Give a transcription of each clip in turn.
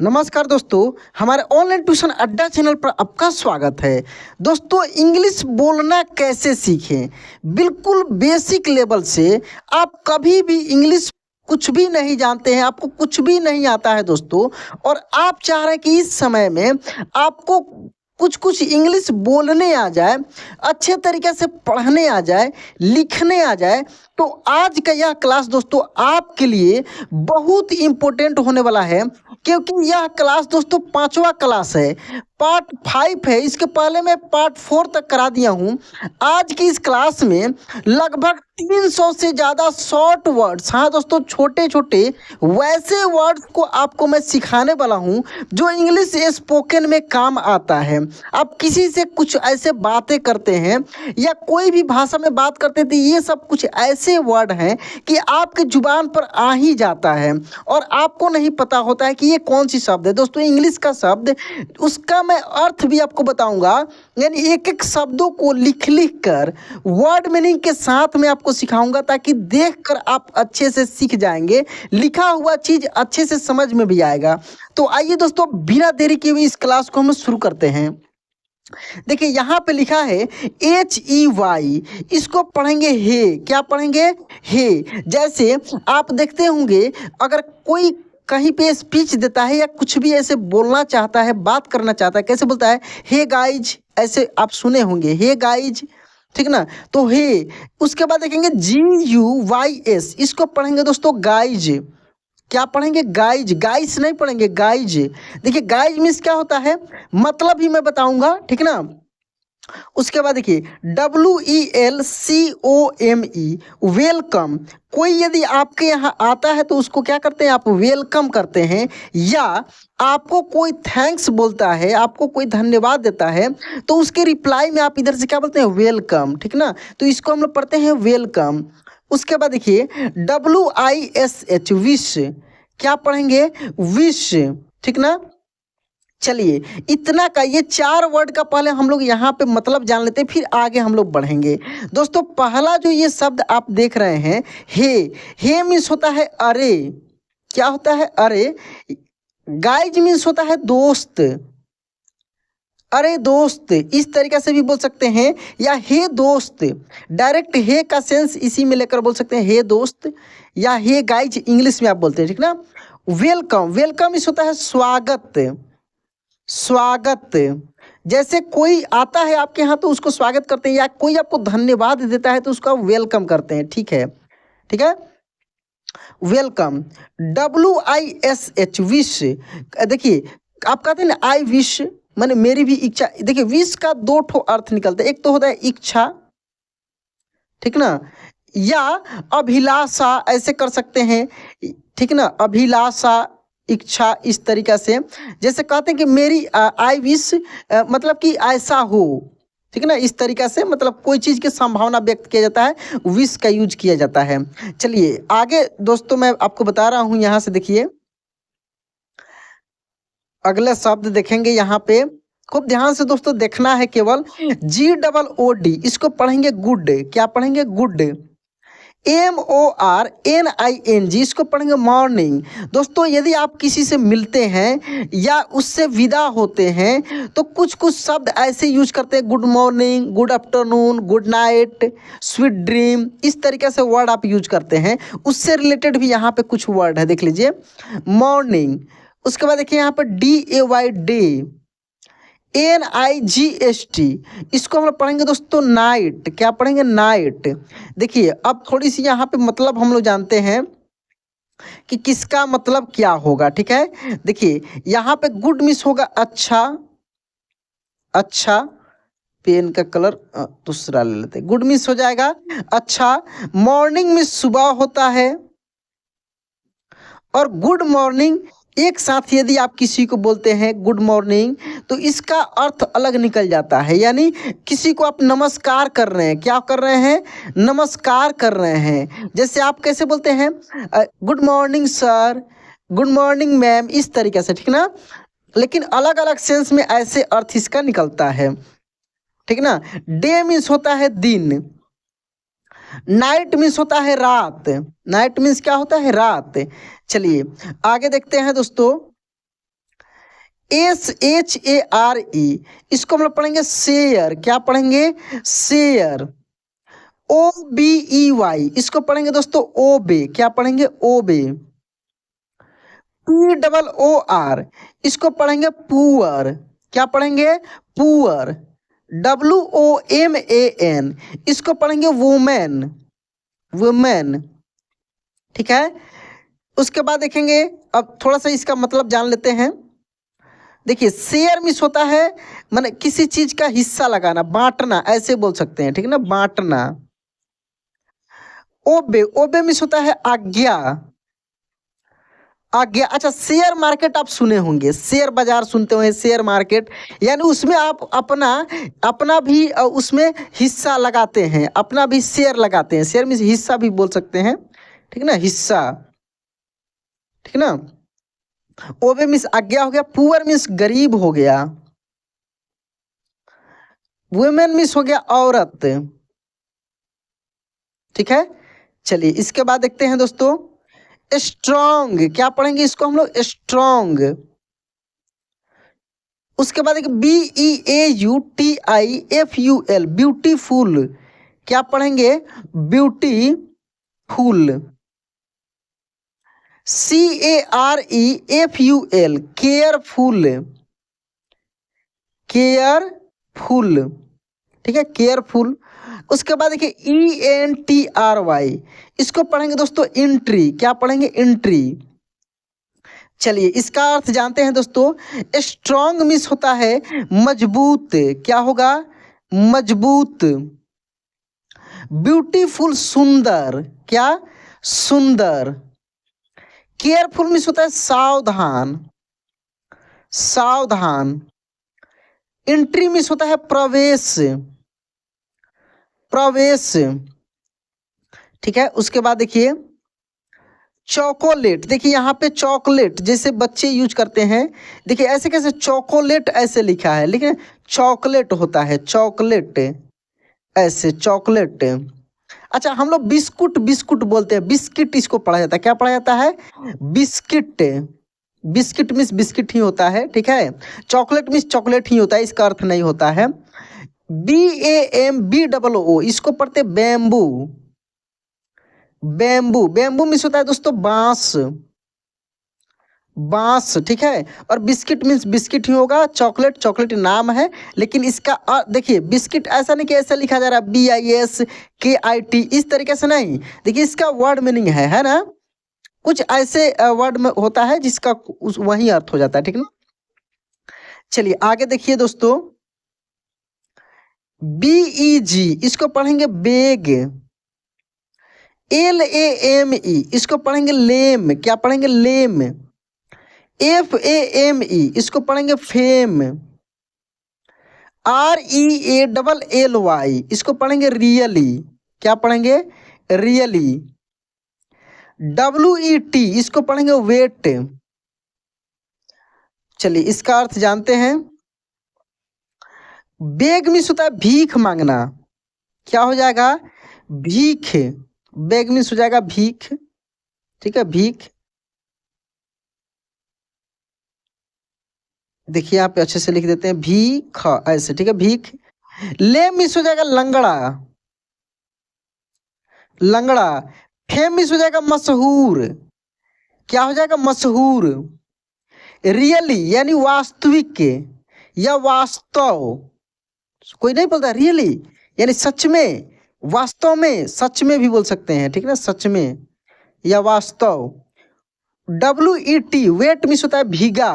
नमस्कार दोस्तों, हमारे ऑनलाइन ट्यूशन अड्डा चैनल पर आपका स्वागत है। दोस्तों, इंग्लिश बोलना कैसे सीखें? बिल्कुल बेसिक लेवल से। आप कभी भी इंग्लिश कुछ भी नहीं जानते हैं, आपको कुछ भी नहीं आता है दोस्तों, और आप चाह रहे हैं कि इस समय में आपको कुछ कुछ इंग्लिश बोलने आ जाए, अच्छे तरीके से पढ़ने आ जाए, लिखने आ जाए, तो आज का यह क्लास दोस्तों आपके लिए बहुत इम्पोर्टेंट होने वाला है। क्योंकि यह क्लास दोस्तों पांचवा क्लास है, पार्ट 5 है। इसके पहले मैं पार्ट 4 तक करा दिया हूँ। आज की इस क्लास में लगभग 300 से ज़्यादा शॉर्ट वर्ड्स, हाँ दोस्तों, छोटे छोटे वैसे वर्ड्स को आपको मैं सिखाने वाला हूँ जो इंग्लिश स्पोकन में काम आता है। आप किसी से कुछ ऐसे बातें करते हैं या कोई भी भाषा में बात करते थे, ये सब कुछ ऐसे वर्ड हैं कि आपके जुबान पर आ ही जाता है और आपको नहीं पता होता है कि ये कौन सी शब्द है। दोस्तों, इंग्लिश का शब्द, उसका मैं अर्थ भी आपको बताऊंगा, यानी एक एक शब्दों को लिख लिख कर वर्ड मीनिंग के साथ में आपको सिखाऊंगा, ताकि देखकर आप अच्छे से सीख जाएंगे, लिखा हुआ चीज़ अच्छे से समझ में भी आएगा। तो आइए दोस्तों, बिना देरी किए हुए इस क्लास को हम शुरू करते हैं। देखिए, यहाँ पे लिखा है HEY, इसको पढ़ेंगे हे। क्या पढ़ेंगे? हे। जैसे आप देखते होंगे, अगर कोई कहीं पे स्पीच देता है या कुछ भी ऐसे बोलना चाहता है, बात करना चाहता है, कैसे बोलता है? हे गाइज, ऐसे आप सुने होंगे, हे गाइज, ठीक ना? तो हे। उसके बाद देखेंगे GUYS, इसको पढ़ेंगे दोस्तों गाइज। क्या पढ़ेंगे? गाइज। गाइस नहीं पढ़ेंगे, गाइज। देखिए, गाइज मीन्स क्या होता है, मतलब ही मैं बताऊंगा, ठीक ना? उसके बाद देखिए WELCOME, वेलकम। कोई यदि आपके यहाँ आता है तो उसको क्या करते हैं? आप वेलकम करते हैं। या आपको कोई थैंक्स बोलता है, आपको कोई धन्यवाद देता है, तो उसके रिप्लाई में आप इधर से क्या बोलते हैं? वेलकम, ठीक ना? तो इसको हम लोग पढ़ते हैं वेलकम। उसके बाद देखिए WISH, विश। क्या पढ़ेंगे? विश, ठीक ना? चलिए, इतना का ये 4 वर्ड का पहले हम लोग यहाँ पे मतलब जान लेते हैं, फिर आगे हम लोग बढ़ेंगे। दोस्तों, पहला जो ये शब्द आप देख रहे हैं, हे मीन्स होता है अरे। क्या होता है? अरे। गाइज मीन्स होता है दोस्त। अरे दोस्त, इस तरीके से भी बोल सकते हैं, या हे दोस्त। डायरेक्ट हे का सेंस इसी में लेकर बोल सकते हैं, हे दोस्त, या हे गाइज इंग्लिश में आप बोलते हैं, ठीक ना? वेलकम, वेलकम इस होता है स्वागत। स्वागत। जैसे कोई आता है आपके यहाँ तो उसको स्वागत करते हैं, या कोई आपको धन्यवाद देता है तो उसका वेलकम करते हैं, ठीक है? ठीक है, वेलकम। WISH, wish. देखिए, आप कहते हैं ना आई विश, माने मेरी भी इच्छा। देखिए, विश का 2 ठो अर्थ निकलता है, एक तो होता है इच्छा, ठीक ना? या अभिलाषा, ऐसे कर सकते हैं, ठीक ना? अभिलाषा, इच्छा, इस तरीका से। जैसे कहते हैं कि मेरी आई विश, मतलब कि ऐसा हो, ठीक ना? इस तरीका से मतलब कोई चीज़ की संभावना व्यक्त किया जाता है, विश का यूज किया जाता है। चलिए आगे दोस्तों, मैं आपको बता रहा हूँ, यहाँ से देखिए अगला शब्द देखेंगे। यहाँ पे खूब ध्यान से दोस्तों देखना है, केवल GOOD, इसको पढ़ेंगे गुड। क्या पढ़ेंगे? गुड। MORNING, इसको पढ़ेंगे मॉर्निंग। दोस्तों, यदि आप किसी से मिलते हैं या उससे विदा होते हैं तो कुछ कुछ शब्द ऐसे यूज करते हैं, good morning, good afternoon, good night, sweet dream, इस तरीके से वर्ड आप यूज करते हैं। उससे रिलेटेड भी यहाँ पे कुछ वर्ड है, देख लीजिए, मॉर्निंग। उसके बाद देखिए यहाँ पर DAY, डे। NIGHT, इसको हम लोग पढ़ेंगे दोस्तों नाइट। क्या पढ़ेंगे? नाइट। देखिए, अब थोड़ी सी यहाँ पे मतलब हम लोग जानते हैं कि किसका मतलब क्या होगा, ठीक है? देखिए, यहाँ पे गुड मिस होगा अच्छा। अच्छा, पेन का कलर दूसरा ले लेते हैं, गुड मिस हो जाएगा अच्छा। मॉर्निंग में सुबह होता है, और गुड मॉर्निंग एक साथ यदि आप किसी को बोलते हैं गुड मॉर्निंग, तो इसका अर्थ अलग निकल जाता है। यानी किसी को आप नमस्कार कर रहे हैं। क्या कर रहे हैं? नमस्कार कर रहे हैं। जैसे आप कैसे बोलते हैं? Good morning sir, good morning ma'am, इस तरीके से, ठीक ना? लेकिन अलग अलग सेंस में ऐसे अर्थ इसका निकलता है, ठीक ना? डे मीन्स होता है दिन। नाइट मीन्स होता है रात। नाइट मीन्स क्या होता है? रात। चलिए आगे देखते हैं दोस्तों। SHARE, इसको हम लोग पढ़ेंगे शेयर। क्या पढ़ेंगे? शेयर। OBEY, इसको पढ़ेंगे दोस्तों ओबे। क्या पढ़ेंगे? ओबे। POOR, इसको पढ़ेंगे पुअर। क्या पढ़ेंगे? पुअर। WOMAN, इसको पढ़ेंगे वुमेन। वुमेन। ठीक है। उसके बाद देखेंगे, अब थोड़ा सा इसका मतलब जान लेते हैं। देखिए, शेयर मिस होता है माने किसी चीज का हिस्सा लगाना, बांटना, ऐसे बोल सकते हैं, ठीक है ना, बांटना। ओबे, ओबे मिस होता है आज्ञा। आज्ञा। अच्छा, शेयर मार्केट आप सुने होंगे, शेयर बाजार सुनते होंगे, शेयर मार्केट, यानी उसमें आप अपना अपना भी उसमें हिस्सा लगाते हैं, अपना भी शेयर लगाते हैं। शेयर मीन्स हिस्सा भी बोल सकते हैं, ठीक है ना, हिस्सा। ठीक है ना। ओबे मीन्स आज्ञा हो गया, पुअर मीन्स गरीब हो गया, वुमेन मीन्स हो गया औरत। ठीक है। चलिए इसके बाद देखते हैं दोस्तों, स्ट्रॉन्ग। क्या पढ़ेंगे इसको हम लोग? स्ट्रॉन्ग। उसके बाद एक BEAUTIFUL, ब्यूटीफुल। क्या पढ़ेंगे? ब्यूटीफुल। CAREFUL, careful. केयरफुल। ठीक है, केयरफुल। उसके बाद देखिए ENTRY, इसको पढ़ेंगे दोस्तों एंट्री। क्या पढ़ेंगे? एंट्री। चलिए इसका अर्थ जानते हैं दोस्तों। स्ट्रॉन्ग मिस होता है मजबूत। क्या होगा? मजबूत। ब्यूटीफुल, सुंदर। क्या? सुंदर। केयरफुल मिस होता है सावधान। सावधान। एंट्री मिस होता है प्रवेश। प्रवेश। ठीक है। उसके बाद देखिए चॉकोलेट। देखिए यहाँ पे चॉकलेट जैसे बच्चे यूज करते हैं, देखिए ऐसे कैसे चॉकोलेट ऐसे लिखा है, लेकिन चॉकलेट होता है, चॉकलेट ऐसे, चॉकलेट। अच्छा, हम लोग बिस्कुट बिस्कुट बोलते हैं, बिस्किट इसको पढ़ा जाता है। क्या पढ़ा जाता है? बिस्किट। बिस्किट मीन्स बिस्किट ही होता है, ठीक है। चॉकलेट मीन्स चॉकलेट ही होता है, इसका अर्थ नहीं होता है। BAMBOO, इसको पढ़ते बैम्बू। बैम्बू। बैम्बू मीन्स होता है दोस्तों बांस। बांस। ठीक है। और बिस्किट मीन्स बिस्किट ही होगा। चॉकलेट, चॉकलेट नाम है, लेकिन इसका देखिए बिस्किट ऐसा नहीं कि ऐसा लिखा जा रहा है BISKIT, इस तरीके से नहीं। देखिए इसका वर्ड मीनिंग है ना, कुछ ऐसे वर्ड में होता है जिसका वही अर्थ हो जाता है, ठीक ना। चलिए आगे देखिए दोस्तों, BEG, इसको पढ़ेंगे बेग। LAME, इसको पढ़ेंगे लेम। क्या पढ़ेंगे? लेम। FAME, इसको पढ़ेंगे फेम। REALLY, इसको पढ़ेंगे रियली। क्या पढ़ेंगे? रियली। WET, इसको पढ़ेंगे वेट। चलिए इसका अर्थ जानते हैं। बेग मीन्स होता है भीख मांगना। क्या हो जाएगा? भीख। बेग मीन्स हो जाएगा भीख। ठीक है, भीख। देखिए यहाँ पे अच्छे से लिख देते हैं भीख ऐसे, ठीक है, भीख। ले मिस हो जाएगा लंगड़ा। लंगड़ा। फेम मिस हो जाएगा मशहूर। क्या हो जाएगा? मशहूर। रियली यानी वास्तविक या वास्तव, कोई नहीं बोलता रियली यानी सच में, वास्तव में, सच में भी बोल सकते हैं, ठीक है ना, सच में या वास्तव। WET, वेट मिस होता है भीगा।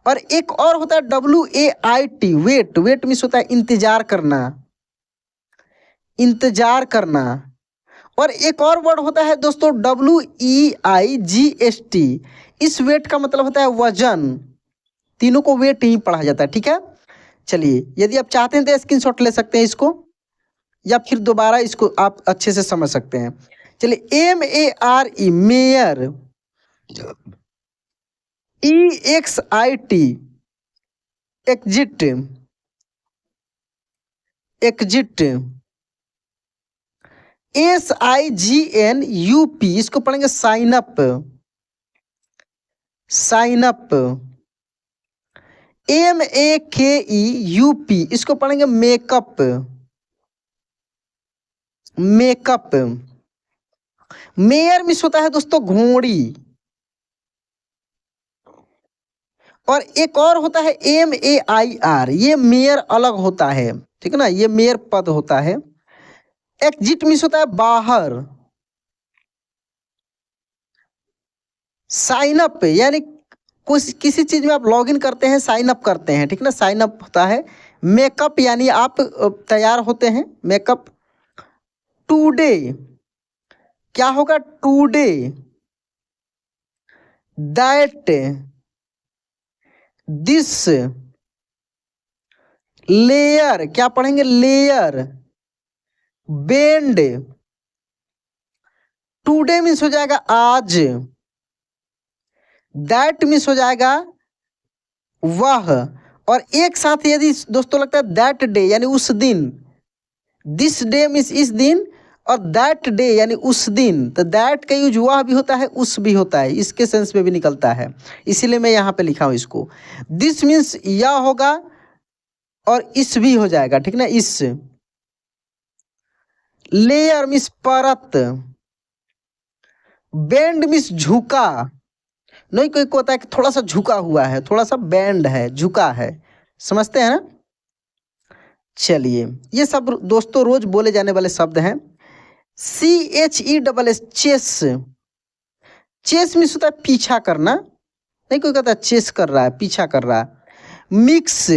और एक और होता है WAIT, वेट। वेट मिस होता है इंतजार करना। इंतजार करना। और एक और वर्ड होता है दोस्तों WEIGST, इस वेट का मतलब होता है वजन। तीनों को वेट ही पढ़ा जाता है, ठीक है। चलिए यदि आप चाहते हैं तो स्क्रीनशॉट ले सकते हैं इसको, या फिर दोबारा इसको आप अच्छे से समझ सकते हैं। चलिए MARE, मेयर। EXIT, exit. एग्जिट। SIGNUP, इसको पढ़ेंगे sign up. Sign up. MEKEUP, इसको पढ़ेंगे मेकअप। मेकअप। मेयर मिस होता है दोस्तों घोड़ी। और एक और होता है MAIR, ये मेयर अलग होता है, ठीक है ना, ये मेयर पद होता है। एग्जिट मिस होता है बाहर। साइन अप यानी कुछ किसी चीज में आप लॉगिन करते हैं, साइन अप करते हैं, ठीक ना, साइन अप होता है। मेकअप यानी आप तैयार होते हैं, मेकअप। टुडे क्या होगा, टुडे। That, this. लेयर क्या पढ़ेंगे, लेयर। बेंड, टुडे मीन्स हो जाएगा आज। दैट मीन्स हो जाएगा वह। और एक साथ यदि दोस्तों लगता है दैट डे यानी उस दिन, दिस डे मीन्स इस दिन, और दैट डे यानी उस दिन, तो दैट का यूज वह भी होता है, उस भी होता है, इसके सेंस में भी निकलता है, इसीलिए मैं यहाँ पे लिखा हूँ इसको। दिस मीन्स यह होगा और इस भी हो जाएगा, ठीक ना, इस। लेयर मीन्स परत। बेंड मीन्स झुका। नहीं, कोई को होता है कि थोड़ा सा झुका हुआ है, थोड़ा सा बैंड है, झुका है, समझते हैं ना। चलिए, ये सब दोस्तों रोज बोले जाने वाले शब्द हैं। CHESS, chess. चेस मीन्स होता है पीछा करना। नहीं, कोई कहता है चेस कर रहा है, पीछा कर रहा है। मिक्स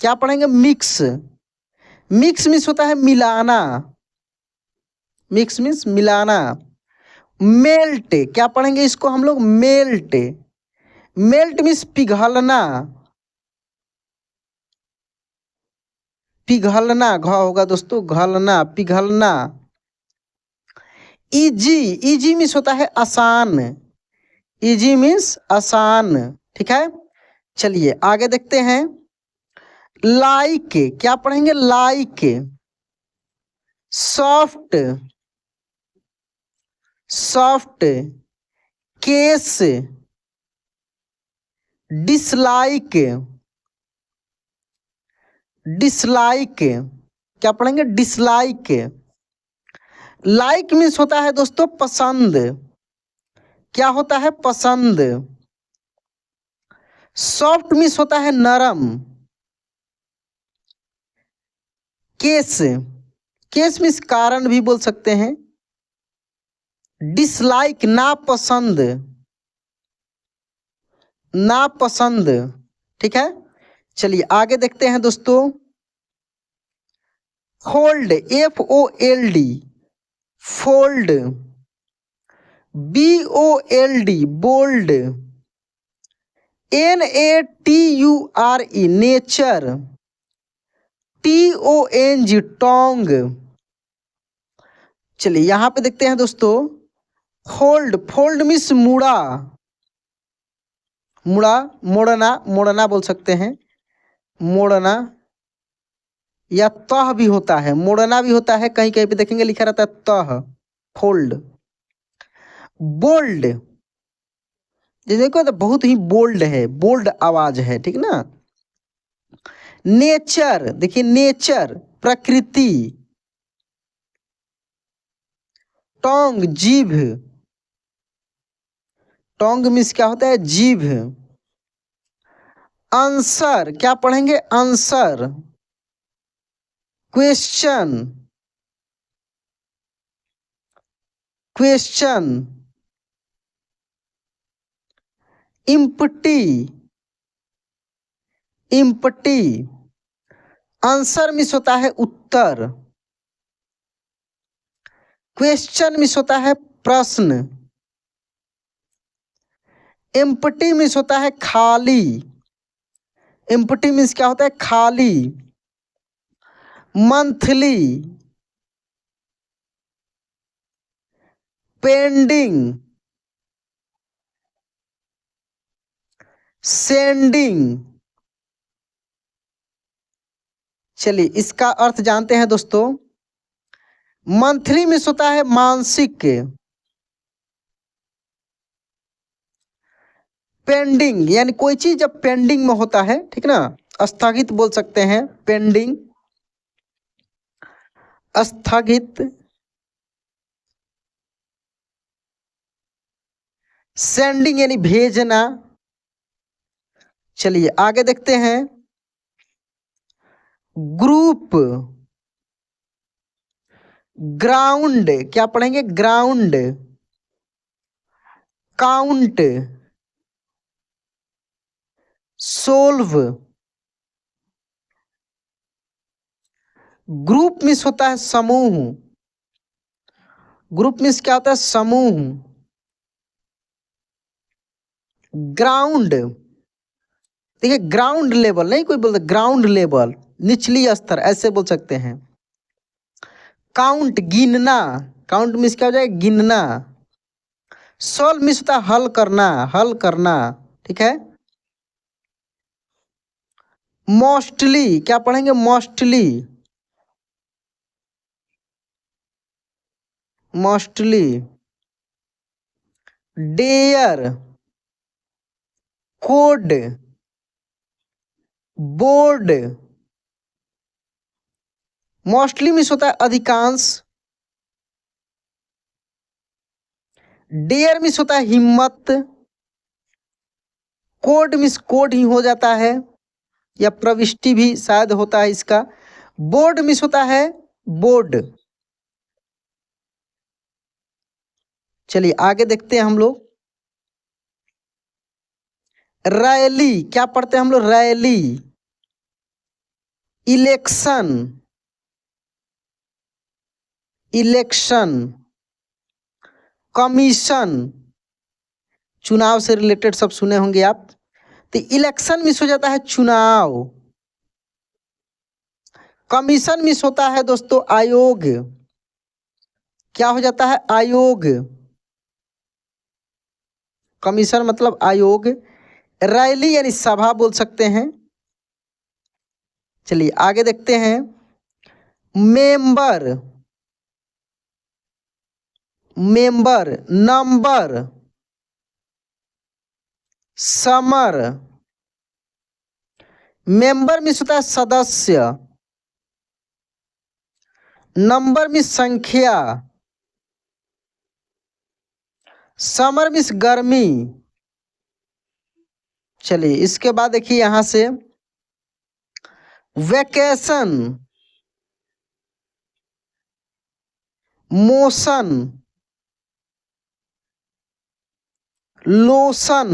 क्या पढ़ेंगे, मिक्स। मिक्स मीन्स होता है मिलाना। मिक्स मीन्स मिलाना। मेल्ट क्या पढ़ेंगे इसको हम लोग, मेल्ट। मेल्ट मीन्स पिघलना। पिघलना घ होगा दोस्तों, घलना, पिघलना। इजी, इजी मीन्स होता है आसान। इजी मीन्स आसान, ठीक है। चलिए आगे देखते हैं। लाइक क्या पढ़ेंगे, like. Soft, soft. Case, dislike. Dislike क्या पढ़ेंगे, डिसलाइक। लाइक मीन्स होता है दोस्तों पसंद। क्या होता है, पसंद। सॉफ्ट मीन्स होता है नरम। केस, केस मीन्स कारण भी बोल सकते हैं। डिसलाइक नापसंद, नापसंद, ठीक है। चलिए आगे देखते हैं दोस्तों। Fold, FOLD, fold. BOLD, bold. NATURE, nature. TONG, tong. चलिए यहां पे देखते हैं दोस्तों। फोल्ड, फोल्ड मीन्स मुड़ा। मुड़ा, मोड़ना, मोड़ना बोल सकते हैं, मोड़ना। या तह भी होता है, मोड़ना भी होता है, कहीं कहीं पे देखेंगे लिखा रहता है तह। फोल्ड। बोल्ड, ये देखो तो बहुत ही बोल्ड है, बोल्ड आवाज है, ठीक ना। नेचर, देखिए नेचर प्रकृति। टोंग, जीभ। टोंग मीन्स क्या होता है, जीभ। आंसर क्या पढ़ेंगे, answer. Question, question. Empty, empty. Answer means होता है उत्तर। क्वेश्चन मीन्स होता है प्रश्न। एम्प्टी मीन्स होता है खाली। एम्प्टी मीन्स क्या होता है, खाली। मंथली। पेंडिंग। सेंडिंग। चलिए इसका अर्थ जानते हैं दोस्तों। मंथली मीन्स होता है मासिक। पेंडिंग यानी कोई चीज जब पेंडिंग में होता है, ठीक ना, स्थगित बोल सकते हैं, पेंडिंग, स्थगित। सेंडिंग यानी भेजना। चलिए आगे देखते हैं। ग्रुप, ग्राउंड, क्या पढ़ेंगे, ground, count, solve. Group means होता है समूह, ग्रुप मीन्स क्या होता है, समूह। ग्राउंड, देखिए ग्राउंड लेवल नहीं कोई बोलता, ग्राउंड लेवल निचली स्तर ऐसे बोल सकते हैं। काउंट गिनना, काउंट मीन्स क्या हो जाएगा, गिनना। सॉल्व मीन्स होता है हल करना, हल करना, ठीक है। मोस्टली, क्या पढ़ेंगे, mostly, mostly. Dare, code, board. Mostly means होता है अधिकांश। डेयर मीन्स होता है हिम्मत। कोड मीन्स कोड ही हो जाता है, या प्रविष्टि भी शायद होता है इसका। बोर्ड मीन्स होता है बोर्ड। चलिए आगे देखते हैं हम लोग। रैली, क्या पढ़ते हैं हम लोग, रैली। Election, election. कमीशन, चुनाव से रिलेटेड सब सुने होंगे आप। तो इलेक्शन मिस हो जाता है चुनाव। कमीशन मिस होता है दोस्तों आयोग, क्या हो जाता है, आयोग। कमीशन मतलब आयोग। रैली यानी सभा बोल सकते हैं। चलिए आगे देखते हैं। Member, member. Number, summer. Member means होता है सदस्य। नंबर मीन्स संख्या। समर मीन्स गर्मी। चलिए इसके बाद देखिए यहां से वैकेशन, मोशन, लोशन।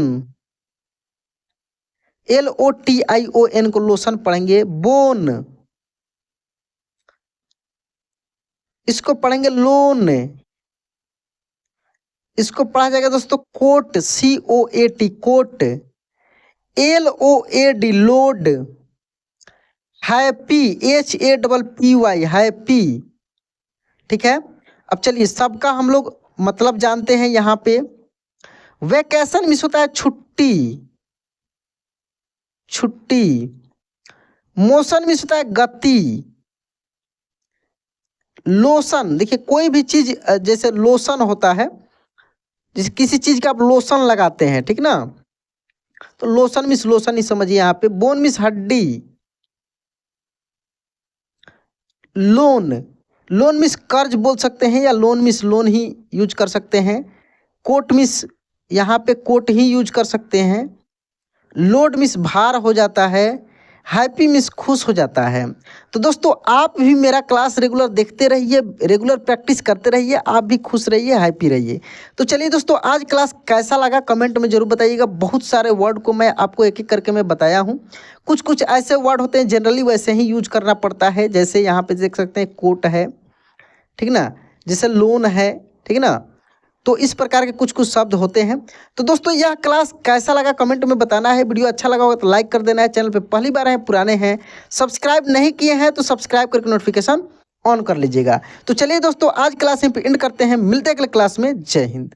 LOTION को लोशन पढ़ेंगे। बोन, इसको पढ़ेंगे लोन। इसको पढ़ा जाएगा दोस्तों coat, COAT, coat. LOAD, load. Happy, HAPPY, happy, ठीक है। अब चलिए सबका हम लोग मतलब जानते हैं यहाँ पे। वैकेशन मीन्स होता है छुट्टी, छुट्टी। मोशन मीन्स होता है गति। लोशन, देखिए कोई भी चीज जैसे लोशन होता है, जैसे किसी चीज का आप लोशन लगाते हैं, ठीक ना, तो लोशन मीन्स लोशन ही समझिए यहाँ पे। बोन मीन्स हड्डी। लोन, लोन मीन्स कर्ज बोल सकते हैं, या लोन मीन्स लोन ही यूज कर सकते हैं। कोट मीन्स यहाँ पे कोट ही यूज कर सकते हैं। लोड मीन्स भार हो जाता है। हैप्पी मीन्स खुश हो जाता है। तो दोस्तों आप भी मेरा क्लास रेगुलर देखते रहिए, रेगुलर प्रैक्टिस करते रहिए, आप भी खुश रहिए, हैप्पी रहिए। तो चलिए दोस्तों आज क्लास कैसा लगा कमेंट में जरूर बताइएगा। बहुत सारे वर्ड को मैं आपको एक एक करके मैं बताया हूँ। कुछ कुछ ऐसे वर्ड होते हैं जनरली वैसे ही यूज करना पड़ता है, जैसे यहाँ पे देख सकते हैं कोट है, ठीक ना, जैसे लोन है, ठीक ना। तो इस प्रकार के कुछ कुछ शब्द होते हैं। तो दोस्तों यह क्लास कैसा लगा कमेंट में बताना है। वीडियो अच्छा लगा होगा तो लाइक कर देना है। चैनल पे पहली बार हैं, पुराने हैं, सब्सक्राइब नहीं किए हैं तो सब्सक्राइब करके नोटिफिकेशन ऑन कर लीजिएगा। तो चलिए दोस्तों आज क्लास यहीं पे एंड करते हैं, मिलते हैं अगले क्लास में। जय हिंद।